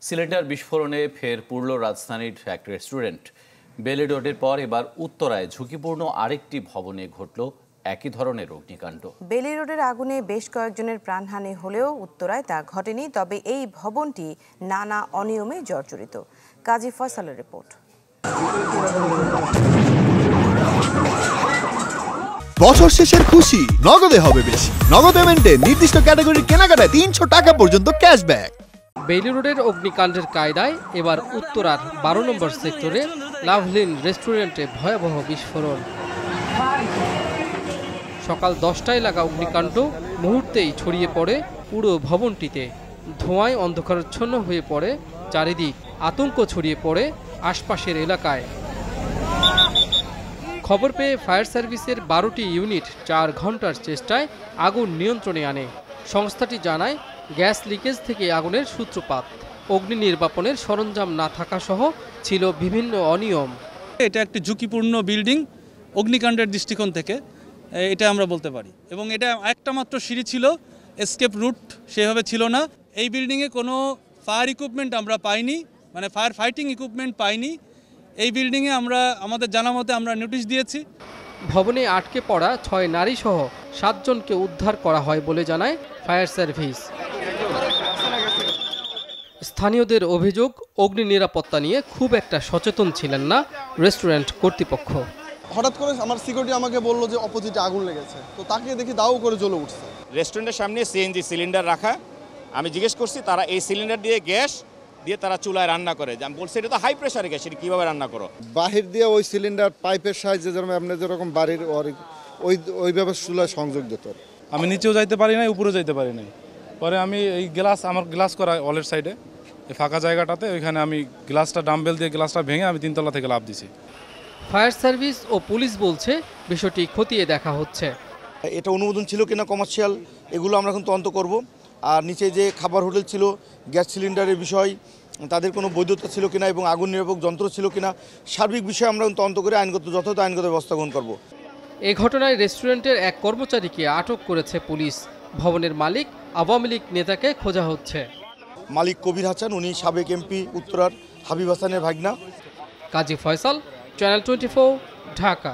Cylinder বিস্ফোরণে ফের পুড়ল রাজধানীর এক রেস্টুরেন্ট। বেলি রোডের পর এবার উত্তরায় ঝুঁকিপূর্ণ আরেকটি ভবনে ঘটল একই ধরনের অগ্নিকাণ্ড। বেলি রোডের আগুনে বেশ কয়েকজনের প্রাণহানি হলেও উত্তরায় তা ঘটেনি। তবে এই ভবনটি নানা অনিয়মে জর্জরিত। কাজী ফয়সালের রিপোর্ট। বছর শেষের খুশি নগদে হবে বেশি। নগদ পেমেন্টে নির্দিষ্ট ক্যাটাগরির কেনাকাটায় ৩০০ টাকা পর্যন্ত ক্যাশব্যাক। বেলি রোডের অগ্নিকাণ্ডের কায়দায় এবার উত্তরার ১২ নম্বর সেক্টরে লাভলিন রেস্টুরেন্টে ভয়াবহ বিস্ফোরণ। সকাল 10টায় লাগা অগ্নিকাণ্ড মুহূর্তেই ছড়িয়ে পড়ে পুরো ভবনটিতে। ধোঁয়ায় অন্ধকারাচ্ছন্ন হয়ে পড়ে চারিদিক। আতঙ্ক ছড়িয়ে পড়ে আশপাশের এলাকায়। খবর পেয়ে ফায়ার সার্ভিসের 12টি ইউনিট 4 ঘন্টার চেষ্টায় আগুন নিয়ন্ত্রণে আনে। সংস্থাটি জানায়, গ্যাস লিকেজ থেকে আগুনের সূত্রপাত। অগ্নি নির্বাপনের সরঞ্জাম না থাকা সহ ছিল বিভিন্ন অনিয়ম। এটা একটি ঝুঁকিপূর্ণ বিল্ডিং অগ্নিকাণ্ডের দৃষ্টিকোণ থেকে, এটা আমরা বলতে পারি। এবং এটা একটা মাত্র সিঁড়ি ছিল, এসকেপ রুট সেভাবে ছিল না। এই বিল্ডিংয়ে কোনো ফায়ার ইকুইপমেন্ট আমরা পাইনি, মানে ফায়ার ফাইটিং ইকুইপমেন্ট পাইনি। এই বিল্ডিংয়ে আমাদের জানা মতে আমরা নোটিশ দিয়েছি। ভবনে আটকে পড়া 6 নারী সহ 7 জনকে উদ্ধার করা হয় বলে জানায় ফায়ার সার্ভিস। স্থানীয়দের অভিযোগ, অগ্নি নিরাপত্তা নিয়ে খুব একটা সচেতন ছিলেন না রেস্টুরেন্ট কর্তৃপক্ষ। হঠাৎ করে আমার সিকিউরিটি আমাকে বললো যে অপোজিটে আগুন লেগেছে, তো তাকে দেখি দাও করে জ্বলে উঠছে। রেস্টুরেন্টের সামনে সিএনজি সিলিন্ডার রাখা। আমি জিজ্ঞেস করছি তারা এই সিলিন্ডার দিয়ে গ্যাস দিয়ে তারা চুলায় রান্না করে। আমি বলছি এটা তো হাই প্রেশার গ্যাস, এটা কীভাবে রান্না করো? বাহির দিয়ে ওই সিলিন্ডার পাইপের সাহায্যে যেরকম আপনি যেরকম বাড়ির ওইভাবে চুলায় সংযোগ দিত। আমি নিচেও যাইতে পারি নাই, উপরে যাইতে পারি নাই। পরে আমি এই আমার গ্লাস করা ওয়ালের সাইডে এই ফাঁকা জায়গাটাতে, ওইখানে আমি গ্লাসটা ডাম্বেল দিয়ে গ্লাসটা ভেঙে আমি 3 তলা থেকে লাফ দিছি। ফায়ার সার্ভিস ও পুলিশ বলছে বিষয়টি খতিয়ে দেখা হচ্ছে। এটা অনুমোদন ছিল কিনা কমার্শিয়াল, এগুলো আমরা এখন তদন্ত করব। আর নিচে যে খাবার হোটেল ছিল, গ্যাস সিলিন্ডারের বিষয়, তাদের কোনো বৈধতা ছিল কিনা এবং আগুন নির্বাপক যন্ত্র ছিল কিনা, সার্বিক বিষয়ে আমরা তদন্ত করে যথাযথ আইনগত ব্যবস্থা গ্রহণ করব। এ ঘটনায় রেস্টুরেন্টের এক কর্মচারীকে আটক করেছে পুলিশ। ভবনের মালিক আওয়ামী লীগ নেতাকে খোঁজা হচ্ছে। মালিক কবির হাসান, উনি সাবেক এমপি উত্তরার হাবিব হাসানের ভাগনা। কাজী ফয়সাল, চ্যানেল 24, ঢাকা।